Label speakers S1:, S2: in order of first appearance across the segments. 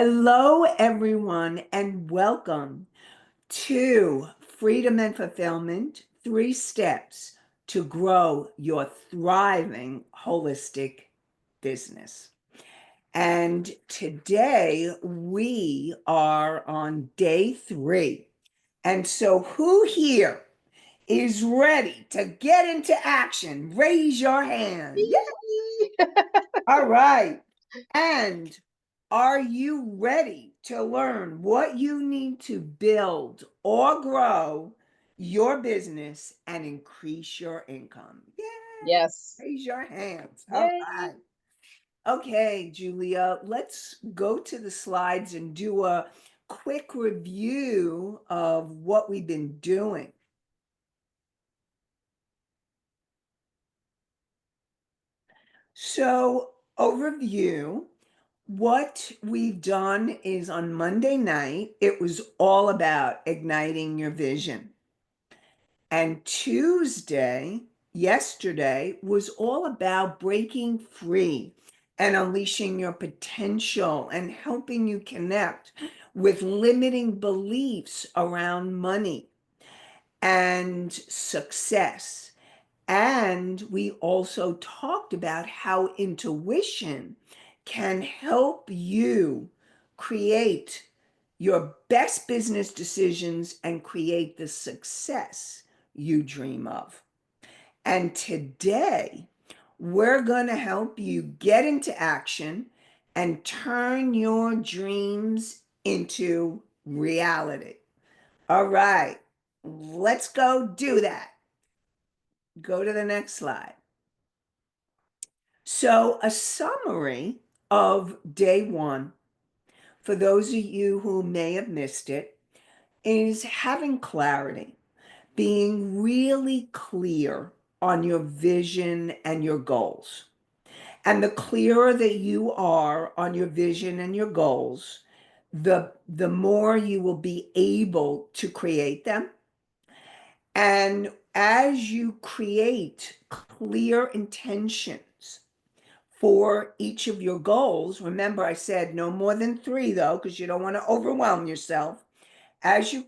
S1: Hello, everyone, and welcome to Freedom and Fulfillment, 3 steps to grow your thriving holistic business. And today we are on day 3. And so, who here is ready to get into action? Raise your hand.
S2: Yay!
S1: All right. And are you ready to learn what you need to build or grow your business and increase your income? Yeah.
S2: Yes.
S1: Raise your hands. All
S2: Yay!
S1: right. Okay, Julia, let's go to the slides and do a quick review of what we've been doing. So, overview. What we've done is on Monday night, it was all about igniting your vision. And Tuesday, yesterday, was all about breaking free and unleashing your potential and helping you connect with limiting beliefs around money and success. And we also talked about how intuition can help you create your best business decisions and create the success you dream of. And today, we're going to help you get into action and turn your dreams into reality. All right, let's go do that. Go to the next slide. So, a summary of day 1, for those of you who may have missed it, is having clarity, being really clear on your vision and your goals. And the clearer that you are on your vision and your goals, the more you will be able to create them. And as you create clear intentions for each of your goals, remember I said no more than 3 though, because you don't want to overwhelm yourself. As you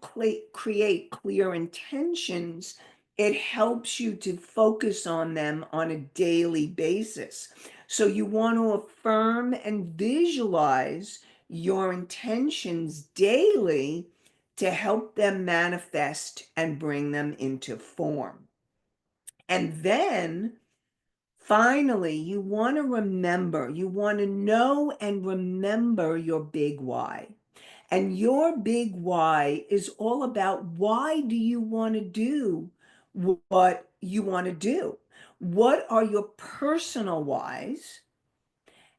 S1: create clear intentions, it helps you to focus on them on a daily basis. So you want to affirm and visualize your intentions daily to help them manifest and bring them into form. And then finally, you want to remember, you want to know and remember your big why. And your big why is all about why do you want to do what you want to do? What are your personal whys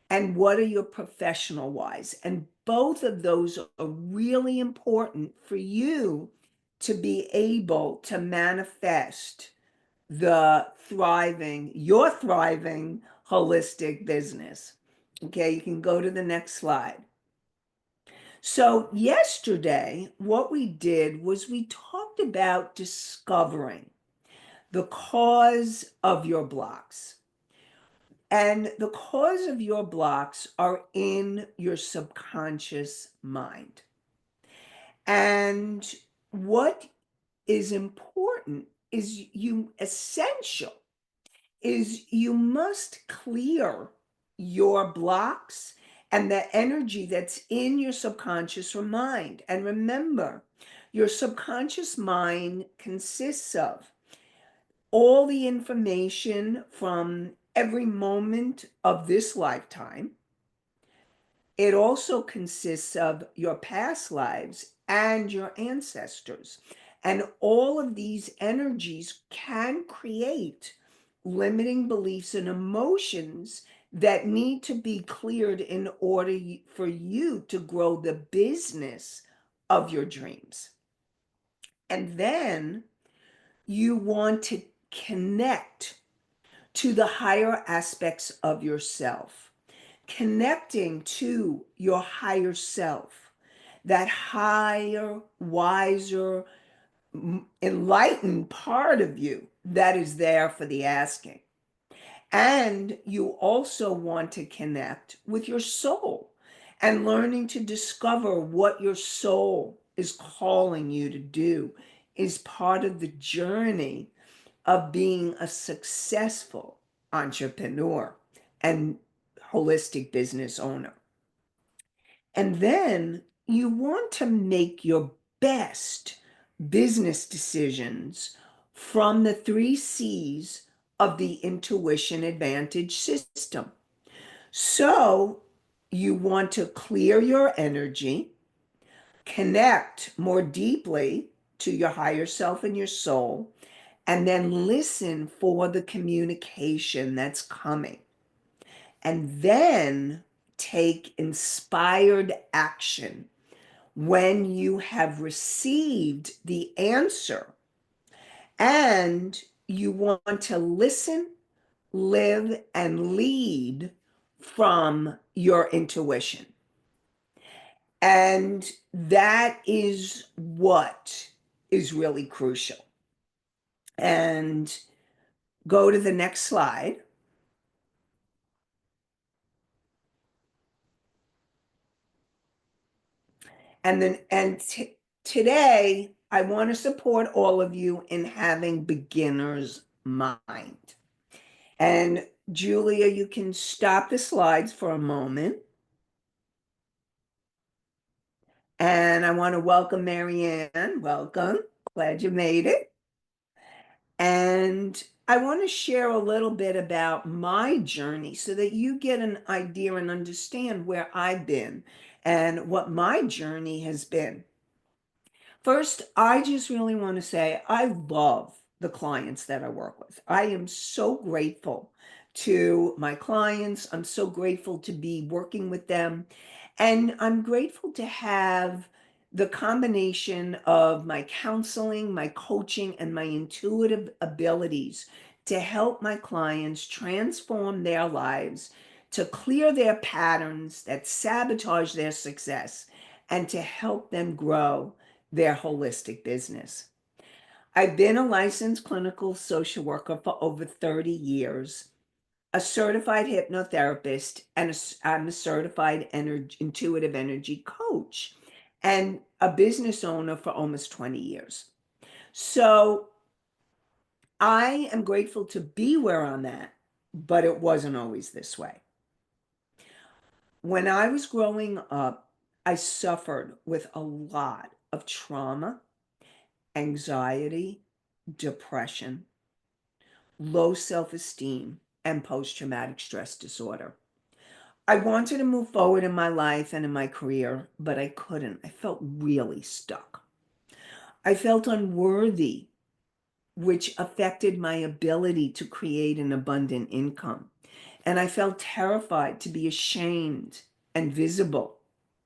S1: and what are your professional whys? And both of those are really important for you to be able to manifest your thriving holistic business. Okay, you can go to the next slide. So, yesterday, what we did was we talked about discovering the cause of your blocks. And the cause of your blocks are in your subconscious mind. And what is important is essential is you must clear your blocks and the energy that's in your subconscious mind. And remember, your subconscious mind consists of all the information from every moment of this lifetime. It also consists of your past lives and your ancestors. And all of these energies can create limiting beliefs and emotions that need to be cleared in order for you to grow the business of your dreams. And then you want to connect to the higher aspects of yourself, connecting to your higher self, that higher, wiser, enlightened part of you that is there for the asking. And you also want to connect with your soul and learning to discover what your soul is calling you to do is part of the journey of being a successful entrepreneur and holistic business owner. And then you want to make your best business decisions from the 3 C's of the Intuition Advantage system. So you want to clear your energy, connect more deeply to your higher self and your soul, and then listen for the communication that's coming. And then take inspired action when you have received the answer. And you want to listen, live, and lead from your intuition. And that is what is really crucial. And go to the next slide. Today, I want to support all of you in having beginner's mind. And Julia, you can stop the slides for a moment. And I want to welcome Marianne. Welcome. Glad you made it. And I want to share a little bit about my journey so that you get an idea and understand where I've been and what my journey has been. First, I just really want to say I love the clients that I work with. I am so grateful to my clients. I'm so grateful to be working with them. And I'm grateful to have the combination of my counseling, my coaching, and my intuitive abilities to help my clients transform their lives, to clear their patterns that sabotage their success, and to help them grow their holistic business. I've been a licensed clinical social worker for over 30 years, a certified hypnotherapist, and I'm a certified intuitive energy coach, and a business owner for almost 20 years. So I am grateful to be where I'm at, but it wasn't always this way. When I was growing up, I suffered with a lot of trauma, anxiety, depression, low self-esteem, and post-traumatic stress disorder. I wanted to move forward in my life and in my career, but I couldn't. I felt really stuck. I felt unworthy, which affected my ability to create an abundant income. And I felt terrified to be ashamed and visible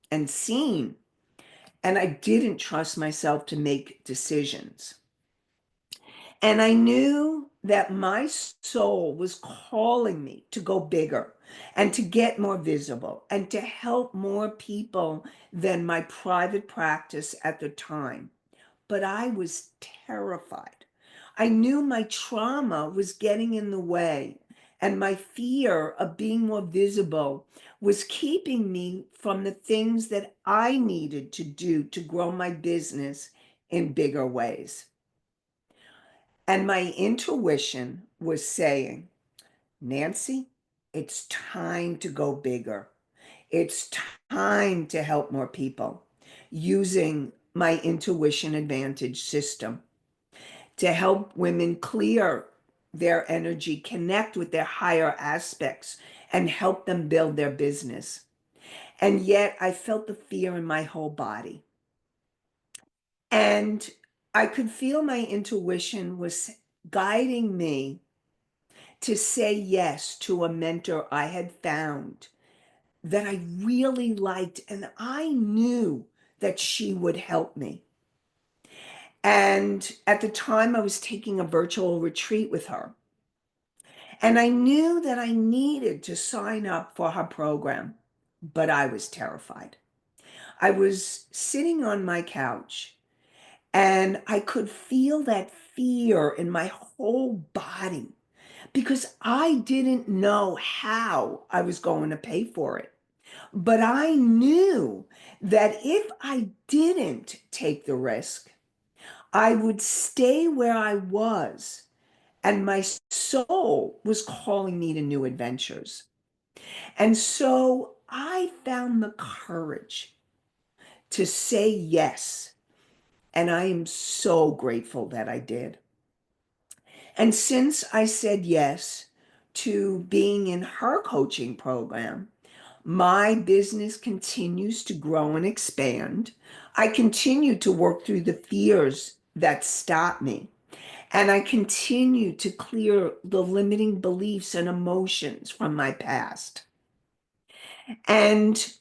S1: and seen. And I didn't trust myself to make decisions. And I knew that my soul was calling me to go bigger and to get more visible and to help more people than my private practice at the time. But I was terrified. I knew my trauma was getting in the way, and my fear of being more visible was keeping me from the things that I needed to do to grow my business in bigger ways. And my intuition was saying, Nancy, it's time to go bigger. It's time to help more people using my Intuition Advantage system to help women clear their energy, connect with their higher aspects, and help them build their business. And yet I felt the fear in my whole body. And I could feel my intuition was guiding me to say yes to a mentor I had found that I really liked, and I knew that she would help me. And at the time, I was taking a virtual retreat with her. And I knew that I needed to sign up for her program, but I was terrified. I was sitting on my couch and I could feel that fear in my whole body because I didn't know how I was going to pay for it. But I knew that if I didn't take the risk, I would stay where I was, and my soul was calling me to new adventures. And so I found the courage to say yes. And I am so grateful that I did. And since I said yes to being in her coaching program, my business continues to grow and expand. I continue to work through the fears that stop me. And I continue to clear the limiting beliefs and emotions from my past. And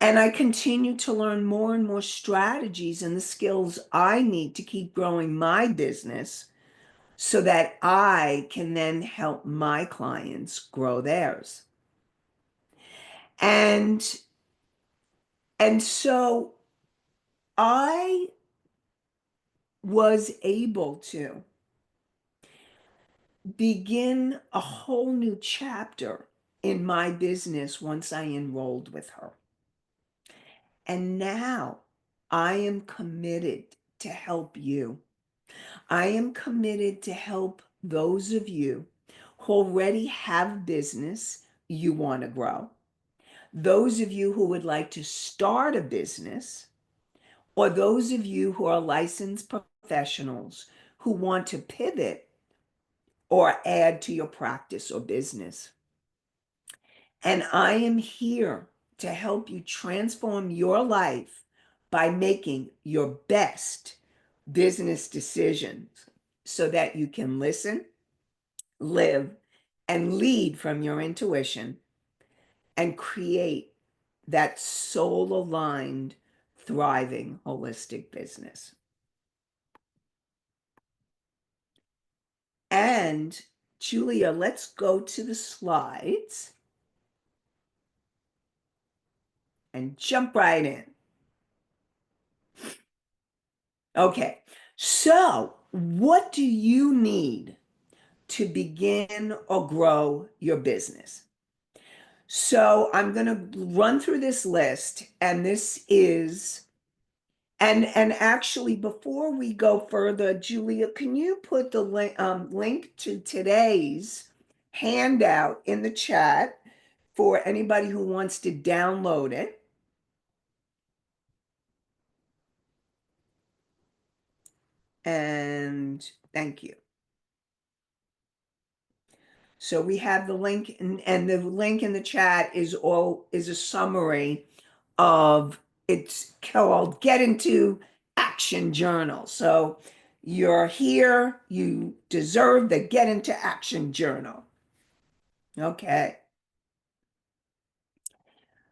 S1: I continue to learn more and more strategies and the skills I need to keep growing my business so that I can then help my clients grow theirs. And so I was able to begin a whole new chapter in my business once I enrolled with her. And now I am committed to help you. I am committed to help those of you who already have business you want to grow, those of you who would like to start a business, or those of you who are licensed professionals who want to pivot or add to your practice or business. And I am here to help you transform your life by making your best business decisions so that you can listen, live, and lead from your intuition and create that soul aligned, thriving, holistic business. And Julia, let's go to the slides and jump right in. Okay, so what do you need to begin or grow your business? So I'm going to run through this list, and this is, and actually before we go further, Julia, can you put the link to today's handout in the chat for anybody who wants to download it? And thank you. So we have the link, and the link in the chat is a summary of, it's called Get Into Action Journal. So you're here, you deserve the Get Into Action Journal. Okay.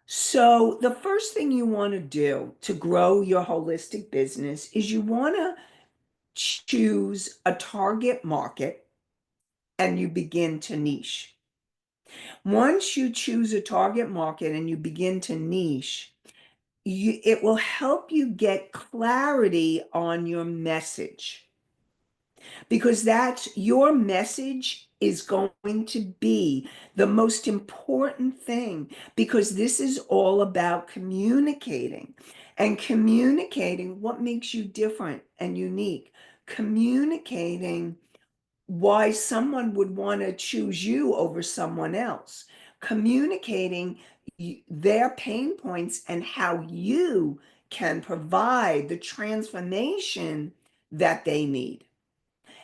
S1: So the first thing you want to do to grow your holistic business is you want to choose a target market and you begin to niche. Once you choose a target market and you begin to niche, it will help you get clarity on your message, because that's your message is going to be the most important thing, because this is all about communicating and communicating what makes you different and unique, communicating why someone would want to choose you over someone else, communicating their pain points and how you can provide the transformation that they need.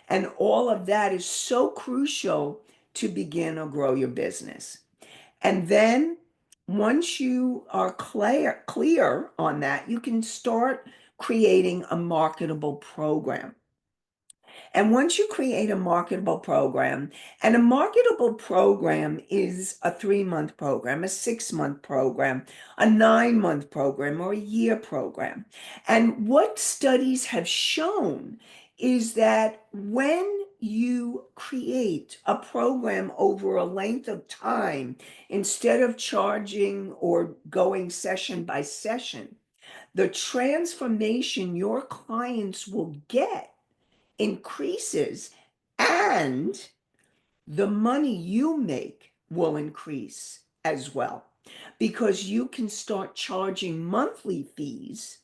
S1: And all of that is so crucial to begin or grow your business. And then once you are clear on that, you can start creating a marketable program. And once you create a marketable program, and a marketable program is a 3-month program, a 6-month program, a 9-month program, or a year program. And what studies have shown is that when you create a program over a length of time, instead of charging or going session by session, the transformation your clients will get increases, and the money you make will increase as well. because you can start charging monthly fees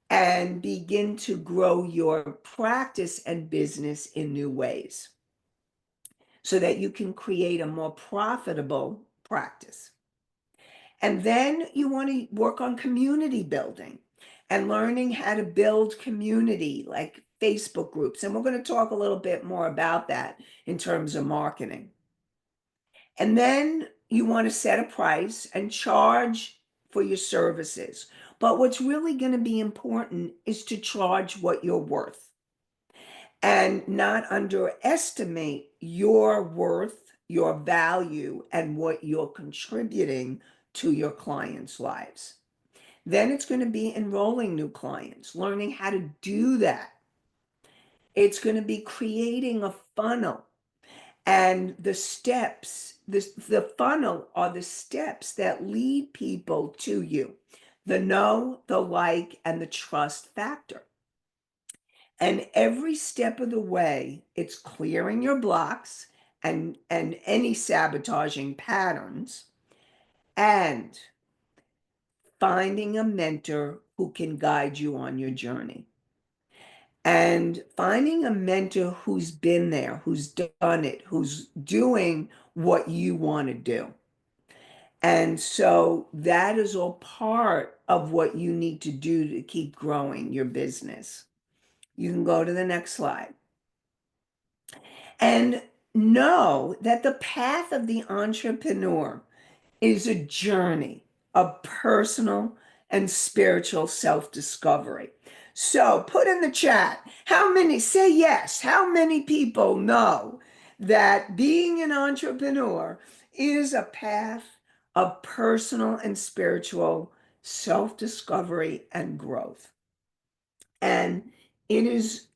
S1: and begin to grow your practice and business in new ways so that you can create a more profitable practice. And then you want to work on community building and learning how to build community like Facebook groups. And we're going to talk a little bit more about that in terms of marketing. And then you want to set a price and charge for your services. But what's really going to be important is to charge what you're worth and not underestimate your worth, your value, and what you're contributing to your clients' lives. Then it's going to be enrolling new clients, learning how to do that. It's going to be creating a funnel. And the steps, the funnel are the steps that lead people to you. The know, the like, and the trust factor. And every step of the way, it's clearing your blocks and any sabotaging patterns and finding a mentor who can guide you on your journey. And finding a mentor who's been there, who's done it, who's doing what you want to do. And so that is all part of what you need to do to keep growing your business. You can go to the next slide. And know that the path of the entrepreneur is a journey of personal and spiritual self-discovery. So put in the chat, how many, say yes, how many people know that being an entrepreneur is a path of personal and spiritual self-discovery and growth? And it is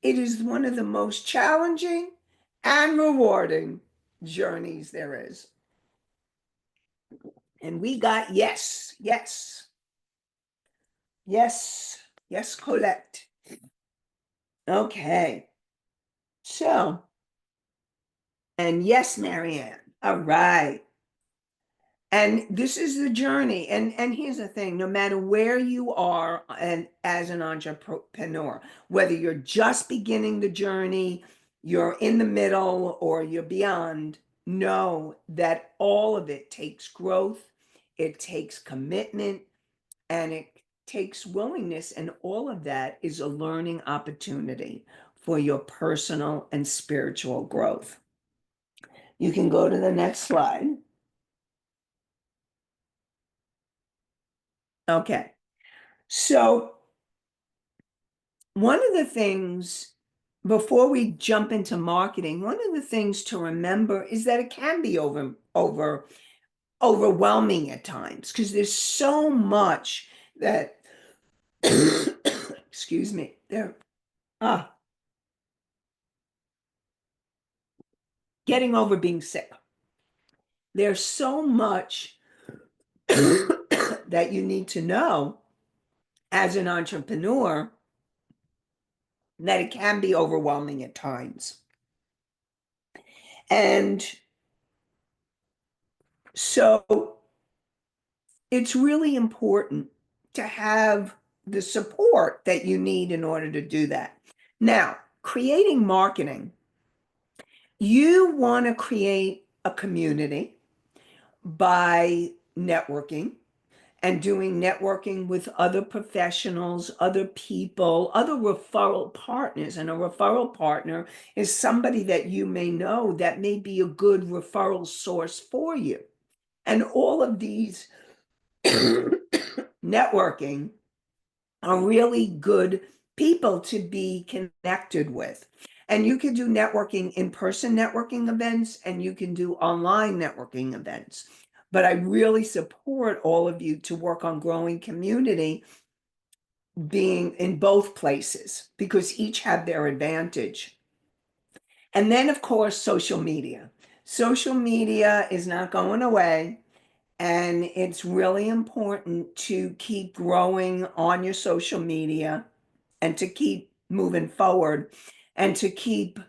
S1: one of the most challenging and rewarding journeys there is. And we got yes, yes, yes, yes, Colette. Okay. So, and yes, Marianne. All right. And this is the journey. And here's the thing, no matter where you are and as an entrepreneur, whether you're just beginning the journey, you're in the middle, or you're beyond, know that all of it takes growth, it takes commitment, and it takes willingness, and all of that is a learning opportunity for your personal and spiritual growth. You can go to the next slide. Okay. So one of the things, before we jump into marketing, one of the things to remember is that it can be overwhelming at times because there's so much that excuse me, getting over being sick. There's so much that you need to know as an entrepreneur that it can be overwhelming at times. And so it's really important to have the support that you need in order to do that. Now, creating marketing, you want to create a community by networking and doing networking with other professionals, other people, other referral partners. And a referral partner is somebody that you may know that may be a good referral source for you. And all of these networking are really good people to be connected with. And you can do networking, in-person networking events, and you can do online networking events. But I really support all of you to work on growing community being in both places because each have their advantage. And then, of course, social media. Social media is not going away. And it's really important to keep growing on your social media and to keep moving forward and to keep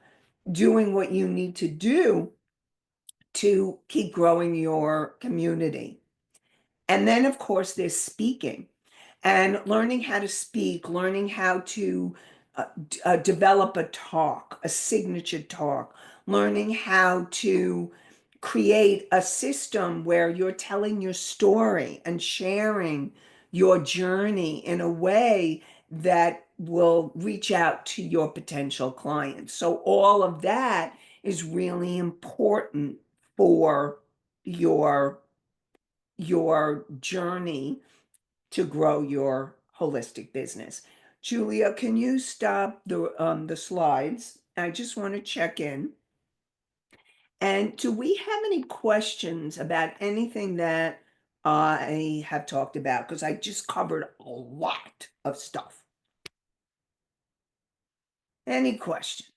S1: doing what you need to do to keep growing your community. And then, of course, there's speaking and learning how to speak, learning how to develop a talk, a signature talk, learning how to create a system where you're telling your story and sharing your journey in a way that will reach out to your potential clients. So all of that is really important for your your journey to grow your holistic business. Julia, can you stop the slides? I just want to check in. And do we have any questions about anything that I have talked about? Because I just covered a lot of stuff. Any questions?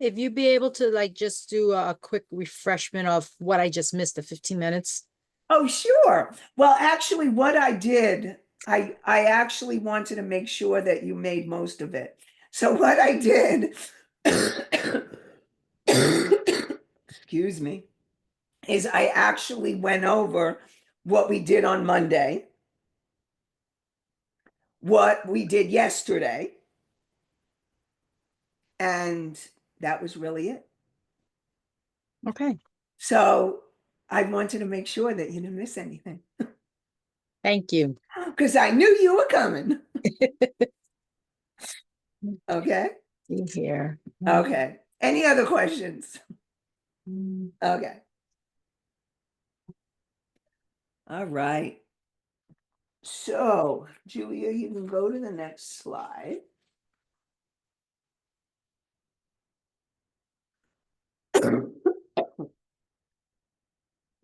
S2: If you'd be able to like just do a quick refreshment of what I just missed, the 15 minutes.
S1: Oh, sure. Well, actually, what I did, I actually wanted to make sure that you made most of it. So what I did, excuse me, is I actually went over what we did on Monday, what we did yesterday, and that was really it.
S2: Okay.
S1: So I wanted to make sure that you didn't miss anything
S2: Thank you.
S1: because I knew you were coming. Okay.
S2: See here.
S1: Okay. Any other questions?
S2: Mm.
S1: Okay. All right. So, Julia, you can go to the next slide.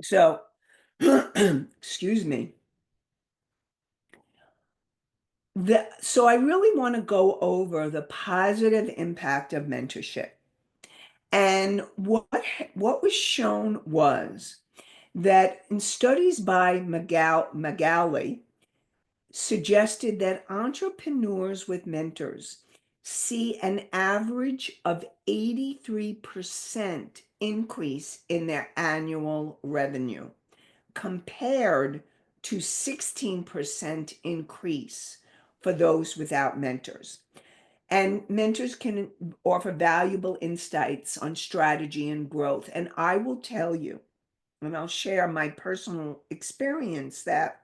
S1: So, excuse me. So I really want to go over the positive impact of mentorship. And what was shown was that in studies by Magali suggested that entrepreneurs with mentors see an average of 83% increase in their annual revenue compared to 16% increase for those without mentors. And mentors can offer valuable insights on strategy and growth. And I will tell you, and I'll share my personal experience that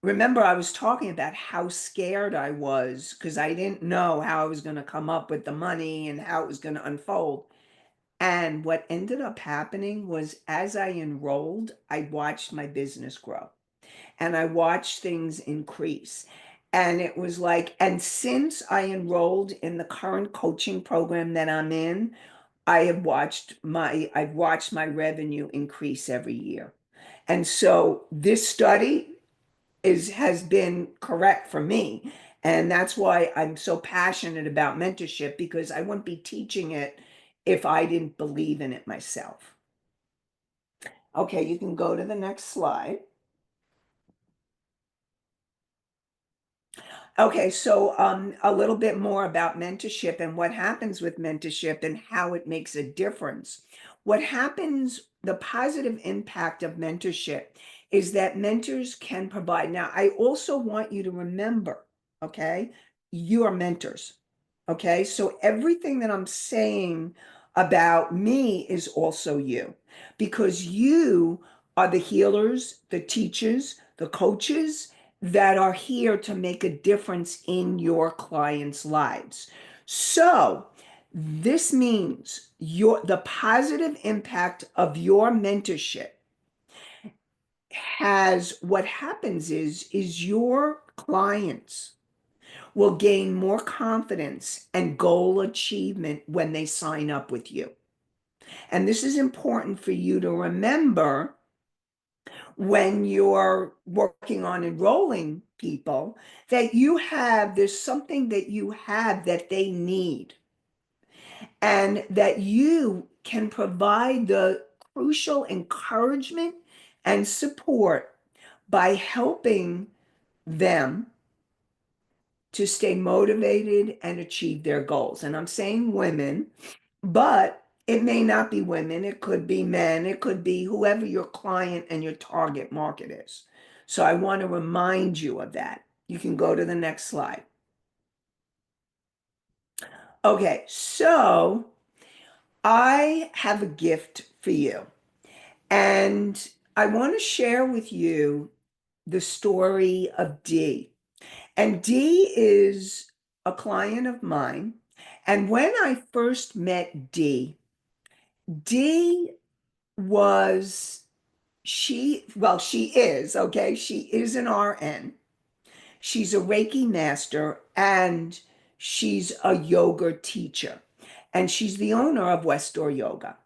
S1: remember, I was talking about how scared I was because I didn't know how I was going to come up with the money and how it was going to unfold. And what ended up happening was as I enrolled, I watched my business grow and I watched things increase. And it was like, and since I enrolled in the current coaching program that I'm in, I've watched my revenue increase every year. And so this study has been correct for me. And that's why I'm so passionate about mentorship because I wouldn't be teaching it if I didn't believe in it myself. Okay, you can go to the next slide. Okay, so a little bit more about mentorship and what happens with mentorship and how it makes a difference. What happens, the positive impact of mentorship is that mentors can provide. Now, I also want you to remember, okay, you are mentors. Okay, so everything that I'm saying about me is also you because you are the healers, the teachers, the coaches that are here to make a difference in your clients' lives. So, this means the positive impact of your mentorship has what happens is your clients will gain more confidence and goal achievement when they sign up with you. And this is important for you to remember when you're working on enrolling people that there's something that you have that they need and that you can provide the crucial encouragement and support by helping them to stay motivated and achieve their goals. And I'm saying women, but It may not be women, it could be men, it could be whoever your client and your target market is. So I want to remind you of that. You can go to the next slide. Okay, so I have a gift for you, and I want to share with you the story of Dee. And Dee is a client of mine. And when I first met Dee, Dee was she is, okay? She is an RN. She's a Reiki master and she's a yoga teacher. And she's the owner of West Door Yoga.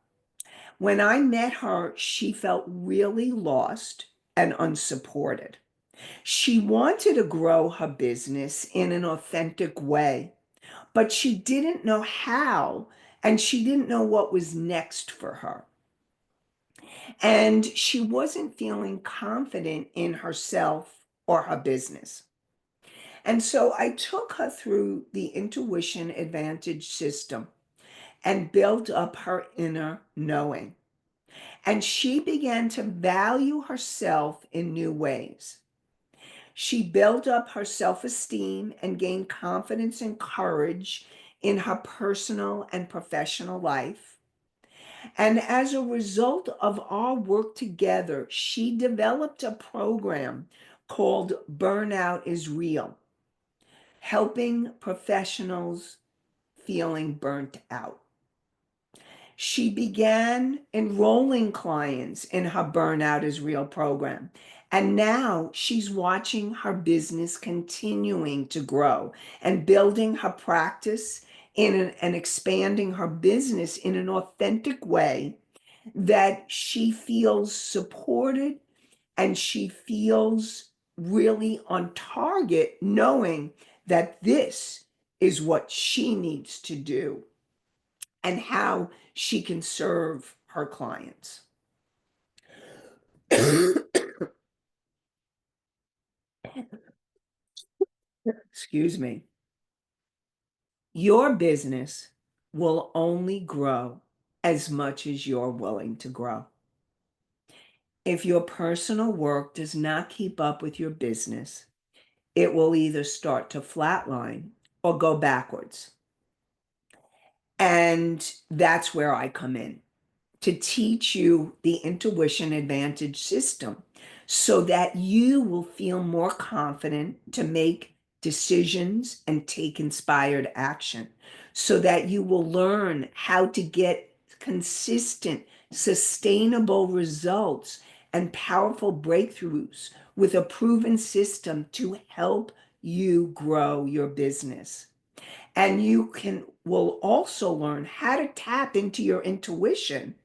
S1: When I met her, she felt really lost and unsupported. She wanted to grow her business in an authentic way, but she didn't know how, and she didn't know what was next for her. And she wasn't feeling confident in herself or her business. And so I took her through the Intuition Advantage system and built up her inner knowing. And she began to value herself in new ways. She built up her self esteem and gained confidence and courage in her personal and professional life. And as a result of our work together, she developed a program called Burnout is Real, helping professionals feeling burnt out. She began enrolling clients in her Burnout is Real program. And now she's watching her business continuing to grow and building her practice and expanding her business in an authentic way that she feels supported and she feels really on target, knowing that this is what she needs to do and how she can serve her clients. Excuse me. Your business will only grow as much as you're willing to grow. If your personal work does not keep up with your business, it will either start to flatline or go backwards. And that's where I come in, to teach you the Intuition Advantage system so that you will feel more confident to make decisions and take inspired action, so that you will learn how to get consistent, sustainable results and powerful breakthroughs with a proven system to help you grow your business. And you will also learn how to tap into your intuition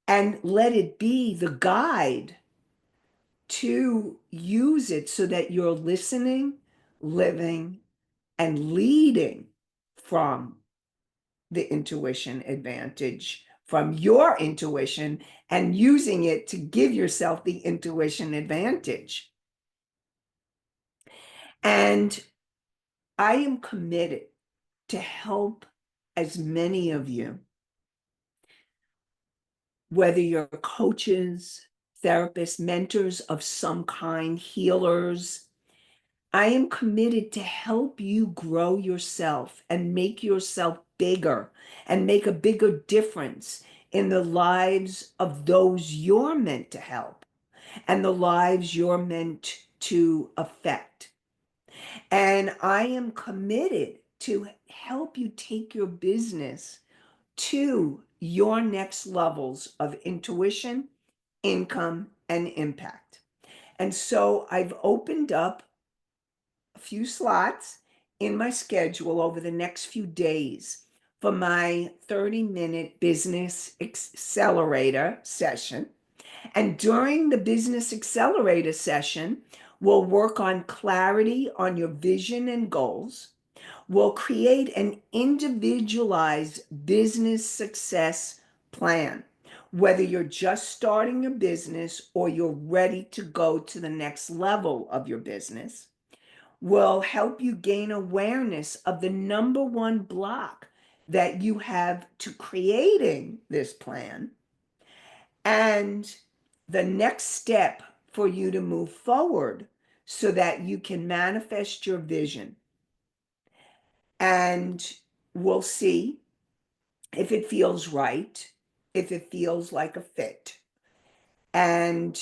S1: and let it be the guide to use it so that you're listening, living, and leading from the intuition advantage, from your intuition, and using it to give yourself the intuition advantage. And I am committed to help as many of you, whether you're coaches, therapists, mentors of some kind, healers. I am committed to help you grow yourself and make yourself bigger and make a bigger difference in the lives of those you're meant to help and the lives you're meant to affect. And I am committed to help you take your business to your next levels of intuition, income, and impact. And so I've opened up a few slots in my schedule over the next few days for my 30-minute business accelerator session. And during the business accelerator session, we'll work on clarity on your vision and goals. We'll create an individualized business success plan, whether you're just starting your business or you're ready to go to the next level of your business. Will help you gain awareness of the number one block that you have to creating this plan and the next step for you to move forward so that you can manifest your vision. And we'll see if it feels right, if it feels like a fit. And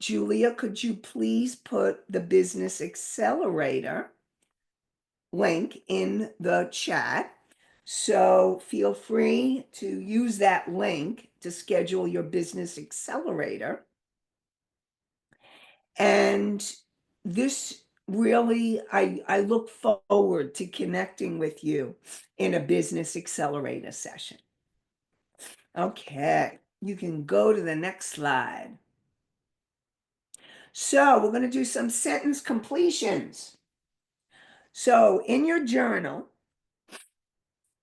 S1: Julia, could you please put the Business Accelerator link in the chat? So feel free to use that link to schedule your Business Accelerator. And this really, I look forward to connecting with you in a Business Accelerator session. Okay, you can go to the next slide. So we're going to do some sentence completions. So in your journal,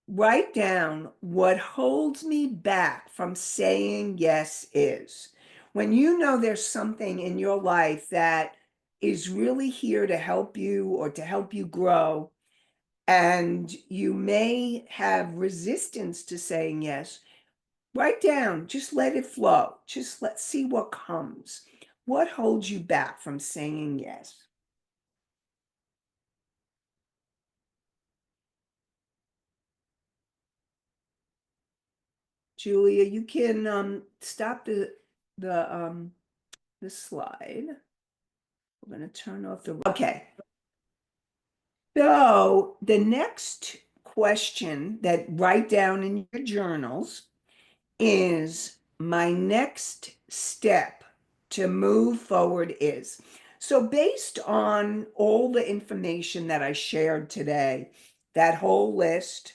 S1: write down what holds me back from saying yes is. When you know there's something in your life that is really here to help you or to help you grow, and you may have resistance to saying yes, write down, just let it flow. Just let's see what comes. What holds you back from saying yes? Julia, you can stop the slide. We're going to turn off the. Okay. So the next question that write down in your journals is my next step to move forward is. So based on all the information that I shared today, that whole list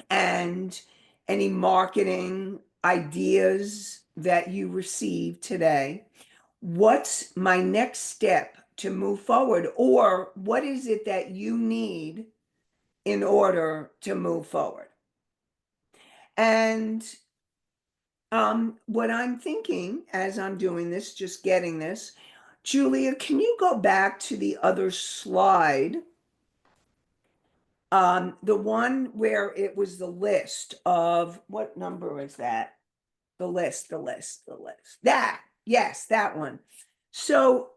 S1: and any marketing ideas that you received today, what's my next step to move forward? Or what is it that you need in order to move forward? And what I'm thinking as I'm doing this, just getting this, Julia, can you go back to the other slide? The one where it was the list of, what number is that? The list. That, yes, that one. So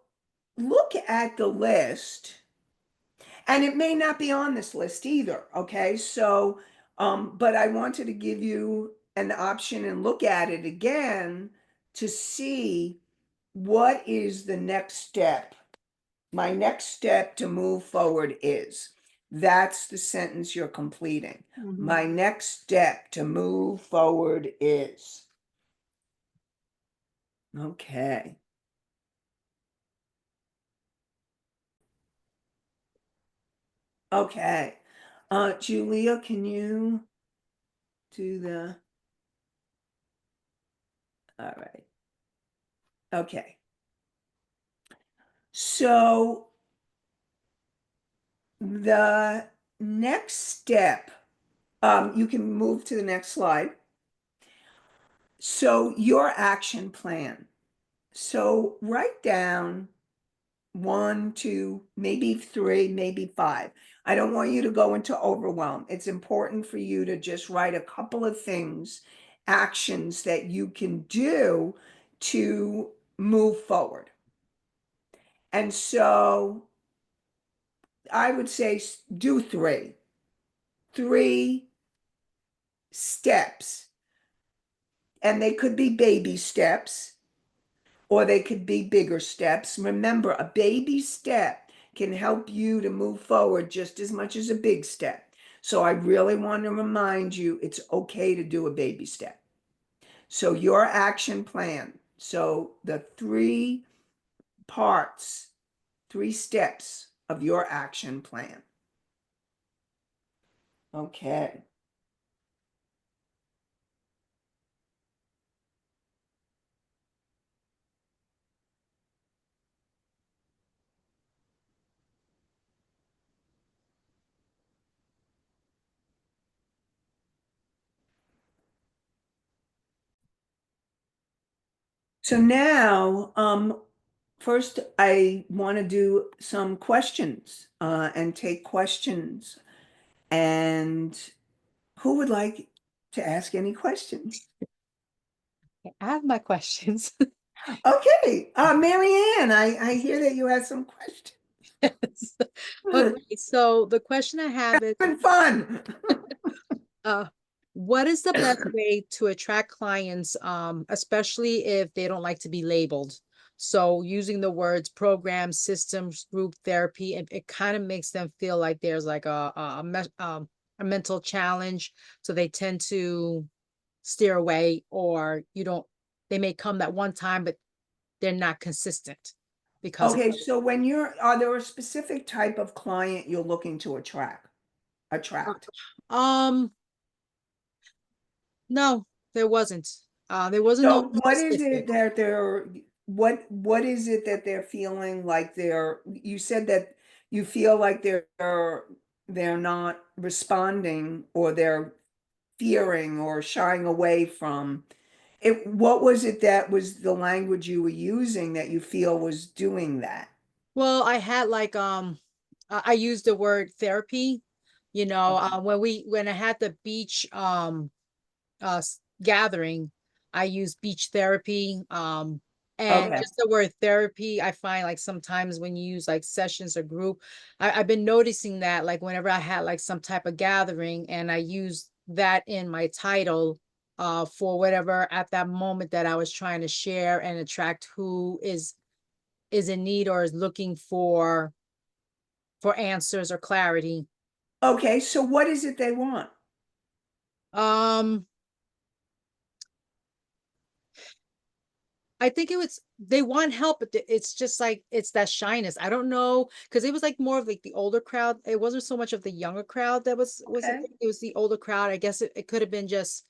S1: look at the list, and it may not be on this list either, okay? So, but I wanted to give you an option and look at it again to see what is the next step. My next step to move forward is. That's the sentence you're completing. My next step to move forward is. Okay. Okay. Julia, can you do the, all right. Okay. So the next step, you can move to the next slide. So your action plan. So write down 1, 2, maybe 3, maybe 5. I don't want you to go into overwhelm. It's important for you to just write a couple of things, actions that you can do to move forward. And so I would say do 3. 3 steps. And they could be baby steps, or they could be bigger steps. Remember, a baby step can help you to move forward just as much as a big step. So I really want to remind you, it's okay to do a baby step. So your action plan. So the 3 parts, 3 steps of your action plan. Okay. So now, first, I want to do some questions and take questions. And who would like to ask any questions?
S2: I have my questions.
S1: Okay, Mary Ann, I hear that you have some questions.
S2: Yes. Okay, so the question I have is,
S1: Having fun.
S2: uh, what is the best way to attract clients, especially if they don't like to be labeled? So using the words program, systems, group therapy, it kind of makes them feel like there's like a mental challenge. So they tend to steer away, or they may come that one time, but they're not consistent because
S1: Okay, so when are there a specific type of client you're looking to attract?
S2: um no, there wasn't. There wasn't no
S1: So what is it
S2: specific.
S1: that what is it that they're feeling like you said that you feel like they're not responding, or they're fearing or shying away from it. What was it that was the language you were using that you feel was doing that?
S2: Well, I had like I used the word therapy,
S1: Okay.
S2: when I had the beach gathering, I used beach therapy. And
S1: Okay.
S2: just the word therapy, I find like sometimes when you use like sessions or group, I've been noticing that like whenever I had like some type of gathering and I used that in my title for whatever at that moment that I was trying to share and attract who is in need or is looking for answers or clarity.
S1: Okay, so what is it they want?
S2: Um, I think they want help, but it's just like it's that shyness. I don't know because it was like more of like the older crowd. It wasn't so much of the younger crowd that was the
S1: Okay.
S2: thing. It was the older crowd. I guess it could have been just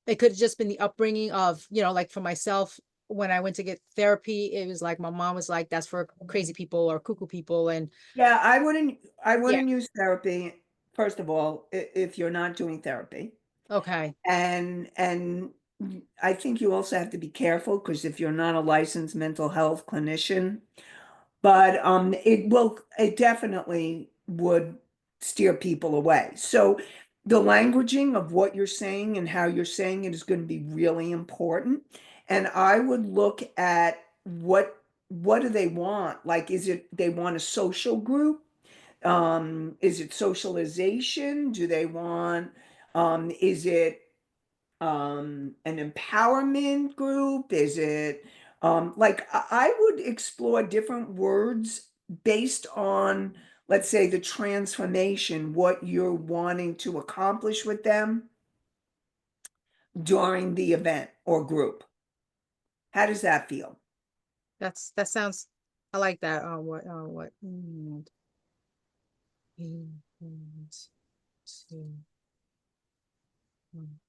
S2: it could have just been the upbringing of, like for myself, when I went to get therapy, it was like my mom was like, that's for crazy people or cuckoo people. And
S1: Yeah, I
S2: yeah,
S1: wouldn't use therapy, first of all, if you're not doing therapy.
S2: okay.
S1: And I think you also have to be careful, because if you're not a licensed mental health clinician, but it definitely would steer people away. So the languaging of what you're saying and how you're saying it is going to be really important. And I would look at what do they want? Like, is it they want a social group? Is it socialization? Do they want, is it an empowerment group? Is it like I would explore different words based on, let's say, the transformation, what you're wanting to accomplish with them during the event or group. How does that feel?
S2: That sounds, I like that. What? To, um,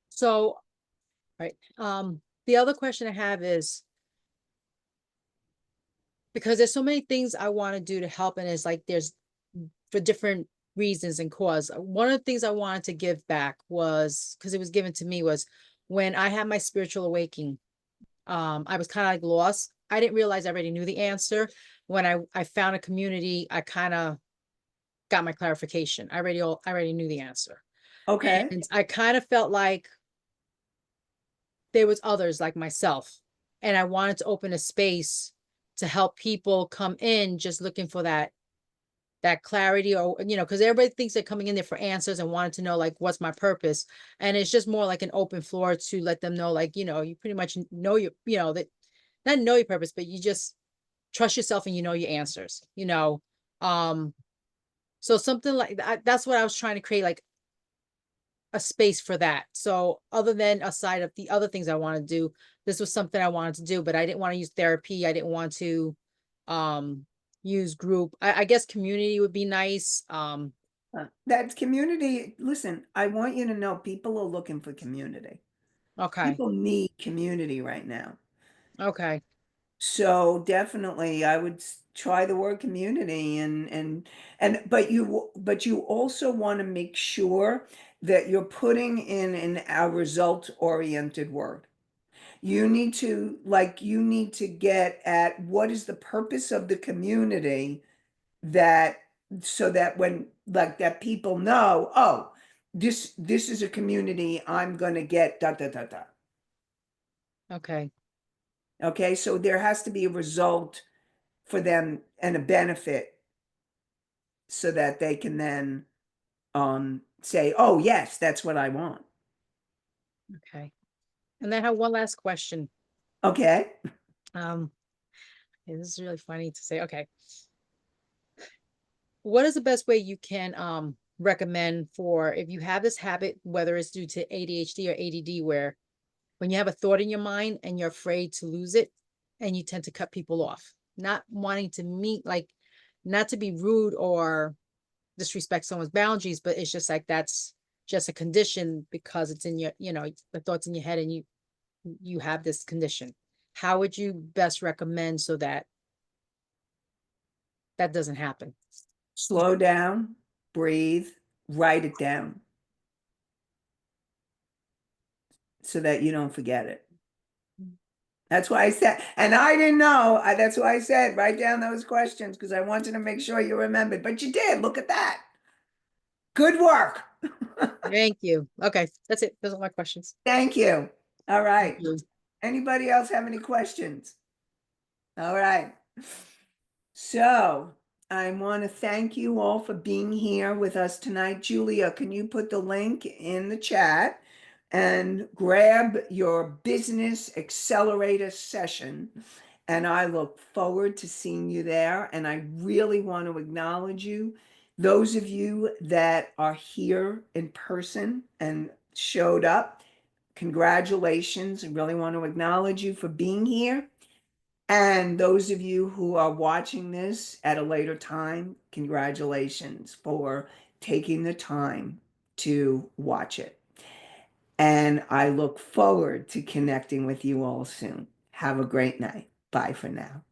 S2: So, right. The other question I have is because there's so many things I want to do to help, and it's like there's for different reasons and cause. One of the things I wanted to give back was because it was given to me was when I had my spiritual awakening. I was kind of like lost. I didn't realize I already knew the answer. When I found a community, I kind of got my clarification. I already knew the answer.
S1: Okay.
S2: And I kind of felt like there was others like myself. And I wanted to open a space to help people come in just looking for that clarity, or because everybody thinks they're coming in there for answers and wanted to know like what's my purpose. And it's just more like an open floor to let them know, like, you pretty much know that not know your purpose, but you just trust yourself and you know your answers. Um, so something like that, that's what I was trying to create, like a space for that. So other than aside of the other things I want to do, this was something I wanted to do, but I didn't want to use therapy. I didn't want to um use group. I guess community would be nice.
S1: That's community. Listen, I want you to know people are looking for community.
S2: Okay.
S1: People need community right now.
S2: Okay.
S1: So definitely, try the word community but you also want to make sure that you're putting in a result oriented word. You need to get at what is the purpose of the community, that so that when like that people know, oh, this is a community I'm going to get da da da da.
S2: Okay.
S1: Okay, so there has to be a result for them and a benefit so that they can then say, oh yes, that's what I want.
S2: Okay. And then I have one last question.
S1: Okay.
S2: Um, yeah, this is really funny to say. Okay. What is the best way you can recommend for if you have this habit, whether it's due to ADHD or ADD, where when you have a thought in your mind and you're afraid to lose it and you tend to cut people off, not wanting to meet, like, not to be rude or disrespect someone's boundaries, but it's just like that's just a condition because it's in your, the thoughts in your head and you have this condition. How would you best recommend so that that doesn't happen?
S1: Slow down, breathe, write it down so that you don't forget it. That's why I said, and I didn't know. That's why I said, write down those questions because I wanted to make sure you remembered. But you did. Look at that. Good work.
S2: Thank you. Okay, that's it. Those are my questions.
S1: Thank you. All
S2: Thank
S1: right.
S2: you.
S1: Anybody else have any questions? All right. So I want to thank you all for being here with us tonight. Julia, can you put the link in the chat and grab your business accelerator session? And I look forward to seeing you there. And I really want to acknowledge you. Those of you that are here in person and showed up, congratulations. I really want to acknowledge you for being here. And those of you who are watching this at a later time, congratulations for taking the time to watch it. And I look forward to connecting with you all soon. Have a great night. Bye for now.